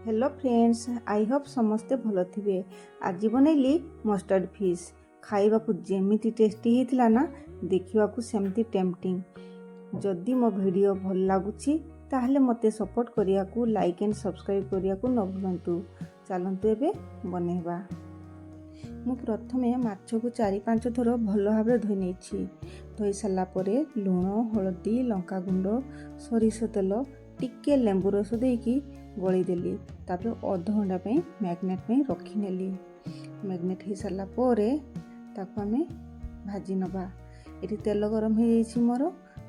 Hello friends, I hope समस्ते भल थे। आज बनैली मस्टर्ड फिश। खाइबा जेमिति टेस्टी होता ना, देखा सेमती टेम्पटिंग। जदि मो वीडियो भल लगुच ताहले मते सपोर्ट करिया को लाइक एंड सब्सक्राइब करिया को न भूलंतु। चलंतु एबे बनेबा। मु प्रथमे माछ को 4-5 थर भल भाव धोई नहीं। धोई सारा परे लुण, हलदी, लंका गुंड, सरिष तेल, टिके लेंबू रस देकी गलीदेली। तापर अध घंटा मैग्नेट रखीनेली। मैग्नेट हो सारा ताको आमे भाजी नबा। ये तेल गरम हो जाइए मोर।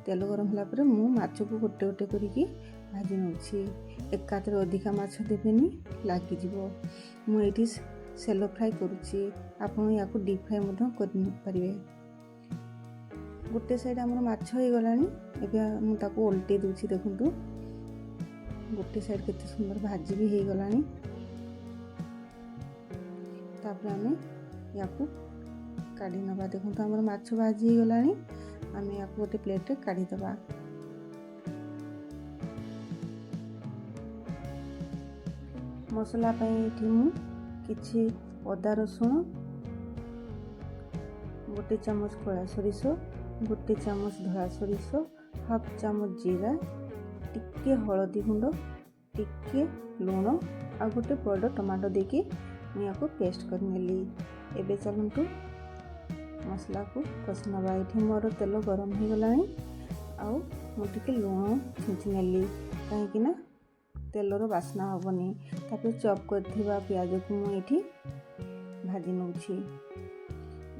तेल गरम होला मु माछ को गोटे गोटे करिकी भाजी नौछि। एकाथरे अधिका माछ देबेनी, लागिजिवो। मु एठी सेलो फ्राई करुछि। आपण या को डीप फ्राई मधो कर परिबे। गोटे साइड हमर माछ हो गलानी। एबे मु ताको उल्टे दूछि। देखंतु गोटे साइड केते सुंदर भाजी भी हो गलानी। तापर आमे या को काढी नबा। देखंतु हमर माछ भाजी हो गलानी। आमे या को गोटे प्लेट रे काढी दबा। मसला पई एठी मु किछि अदा रसुण, गोटे चामच कला सरिष, गोटे चामच धला सरिष, हाफ चामच जीरा, टिके हलदी गुंड, टिके लुण आ गोटे बड़ टमाटो देके मैं को पेस्ट कर नेली। एबे चलंतु मसला को कषि नबा। एठी मोर तेल गरम हो गलानी। आउ मु टिके लुण छींची नेली काहेकि ना तेलर बास्ना हेनी। तापर चॉप करथिबा प्याज को मु एठी भाजी नौछि।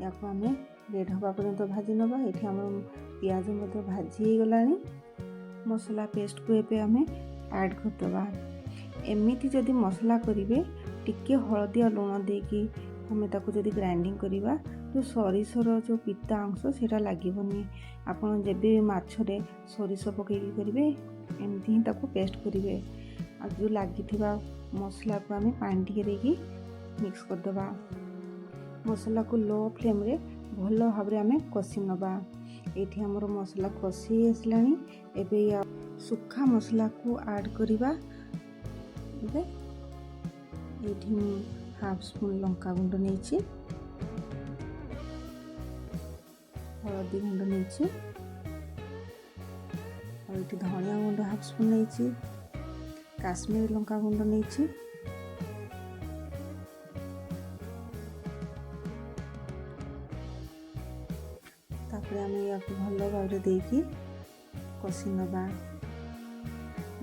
या को आमे रेड हवा पर्यंत भाजी नबा। एठी हमर प्याज मते भाजी हो गलानी। मसला पेस्ट को एबे आमे ऐड कर दबा। एमिति जदि मसला करिवे टिके हळदी और लुण देकी हमें ताको जदि ग्राइंडिंग करिवा तो सरिषर जो पिता अंश सेटा लागिबनी। आपण जेबे माछरे सरिष पकेकी करिवे एमिति ही ताको पेस्ट करिवे। आ जो लागिथिबा मसला को आमे पानी टिके देकी मिक्स कर दबा। मसला को लो फ्लेम रे भल भाव रे आमे कषि नबा। एठी हमर मसला कषि आसलानी। एबे या सुखा मसला को ऐड करिवा। एबे एठी हाफ स्पून लंका गुंड नेछि, हळदी गुंड नेछि, और एठी धनिया गुंड हाफ स्पून नेछि, काश्मीरी लंका गुंड नेछि, तापर आमे या को भल भाव रे देकी कषि नबा।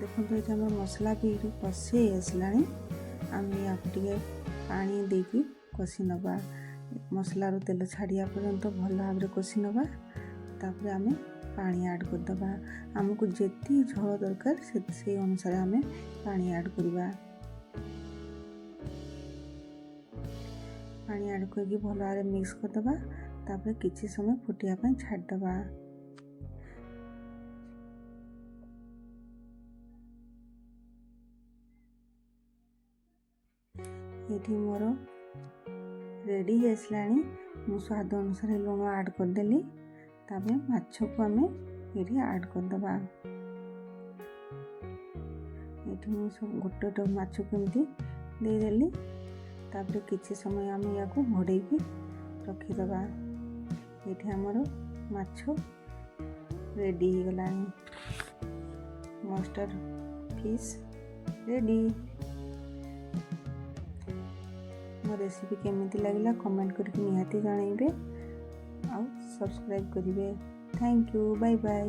देखो ये हमर मसला भी कषि आसलानी। आमे या टिके पानी देकी कषि नबा। मसला रो तेल छाड़िया पर्यंत भल भाव रे कषि नबा। तापर आमे पानी ऐड कर दबा। हमको जेती झोल दरकार से अनुसार आमे पानी ऐड करबा। पानी ऐड करके भल भाव रे मिक्स कर दबा। तापर किछि समय फुटिया पय छाड़ दबा। ये मोर रेडी आसलानी। मु स्वाद अनुसार लुण ऐड कर देली। तापर माछ को आमे ये ऐड कर दबा। ये मु सब गोटे गोटे माछ को एमती दे देली। तापर किछि समय आमे या को घोड़े की रखी दबा। ये हमर माछ रेडी हो गलानी। Mustard fish ready. मो रेसिपी केमिति लागला कमेंट करके निहाती जणाइबे। आउ सब्सक्राइब करिवे। Thank you. Bye bye.